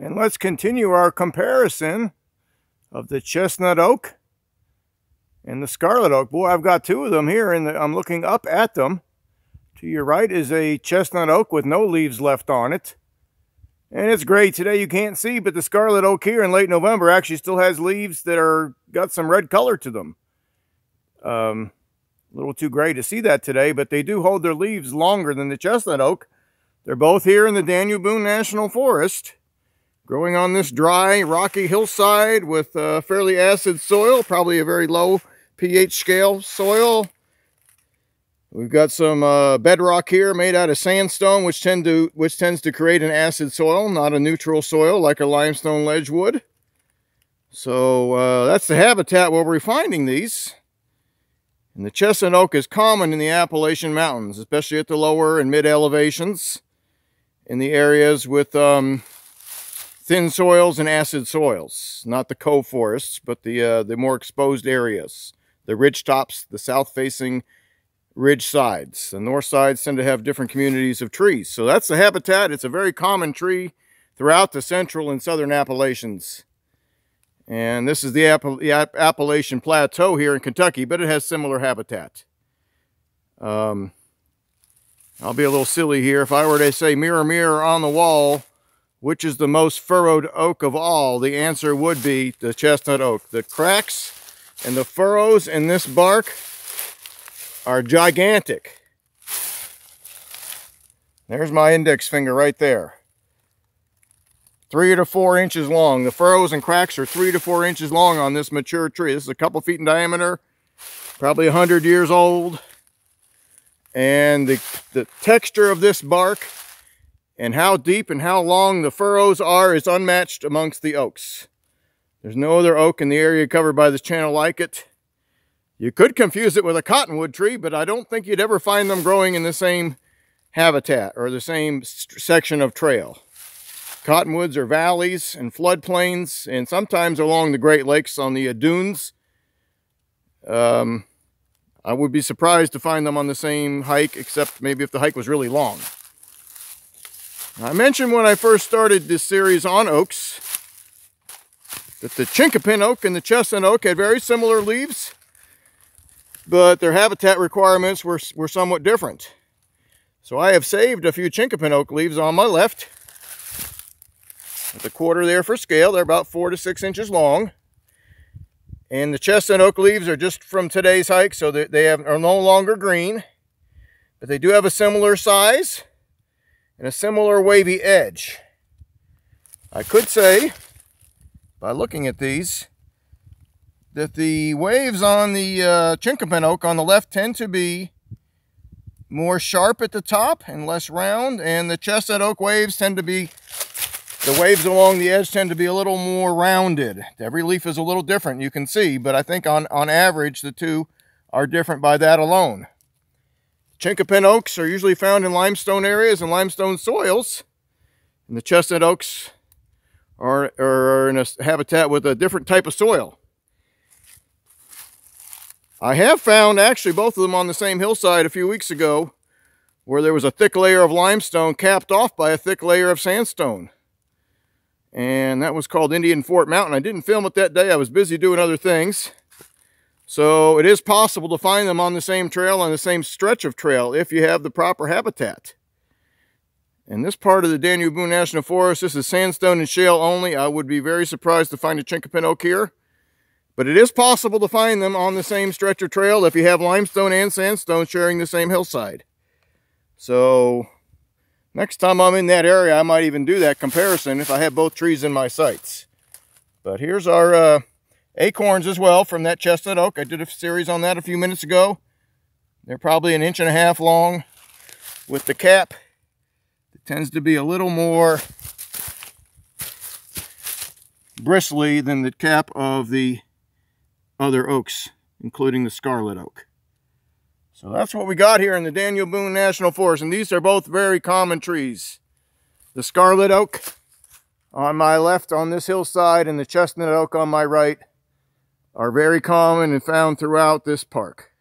And let's continue our comparison of the chestnut oak and the scarlet oak. Boy, I've got two of them here, and I'm looking up at them. To your right is a chestnut oak with no leaves left on it. And it's great. Today you can't see, but the scarlet oak here in late November actually still has leaves that are got some red color to them. A little too gray to see that today, but they do hold their leaves longer than the chestnut oak. They're both here in the Daniel Boone National Forest, growing on this dry, rocky hillside with fairly acid soil, probably a very low pH scale soil. We've got some bedrock here made out of sandstone, which tends to create an acid soil, not a neutral soil like a limestone ledge would. So that's the habitat where we're finding these. And the chestnut oak is common in the Appalachian Mountains, especially at the lower and mid elevations, in the areas with thin soils and acid soils. Not the cove forests, but the more exposed areas. The ridge tops, the south-facing ridge sides. The north sides tend to have different communities of trees. So that's the habitat. It's a very common tree throughout the central and southern Appalachians. And this is the Appalachian Plateau here in Kentucky, but it has similar habitat. I'll be a little silly here. If I were to say, mirror, mirror on the wall, which is the most furrowed oak of all, the answer would be the chestnut oak. The cracks and the furrows in this bark are gigantic. There's my index finger right there. 3 to 4 inches long. The furrows and cracks are 3 to 4 inches long on this mature tree. This is a couple feet in diameter, probably 100 years old. And the texture of this bark and how deep and how long the furrows are is unmatched amongst the oaks. There's no other oak in the area covered by this channel like it. You could confuse it with a cottonwood tree, but I don't think you'd ever find them growing in the same habitat or the same section of trail. Cottonwoods are valleys and floodplains, and sometimes along the Great Lakes on the dunes. I would be surprised to find them on the same hike, except maybe if the hike was really long. I mentioned when I first started this series on oaks that the Chinkapin oak and the chestnut oak had very similar leaves, but their habitat requirements were somewhat different. So I have saved a few Chinkapin oak leaves on my left. With a quarter there for scale, they're about 4 to 6 inches long. And the chestnut oak leaves are just from today's hike, so they are no longer green. But they do have a similar size and a similar wavy edge. I could say, by looking at these, that the waves on the Chinkapin oak on the left tend to be more sharp at the top and less round, and the chestnut oak waves tend to be, the waves along the edge tend to be a little more rounded. Every leaf is a little different, you can see, but I think on average the two are different by that alone. Chinkapin oaks are usually found in limestone areas and limestone soils, and the chestnut oaks are in a habitat with a different type of soil. I have found actually both of them on the same hillside a few weeks ago, where there was a thick layer of limestone capped off by a thick layer of sandstone. And that was called Indian Fort Mountain. I didn't film it that day. I was busy doing other things. So it is possible to find them on the same trail, on the same stretch of trail, if you have the proper habitat. In this part of the Daniel Boone National Forest, this is sandstone and shale only. I would be very surprised to find a Chinkapin oak here. But it is possible to find them on the same stretch of trail if you have limestone and sandstone sharing the same hillside. So next time I'm in that area, I might even do that comparison if I have both trees in my sights. But here's our acorns as well from that chestnut oak. I did a series on that a few minutes ago. They're probably 1.5 inches long with the cap. It tends to be a little more bristly than the cap of the other oaks, including the scarlet oak. So that's what we got here in the Daniel Boone National Forest, and these are both very common trees. The scarlet oak on my left on this hillside and the chestnut oak on my right are very common and found throughout this park.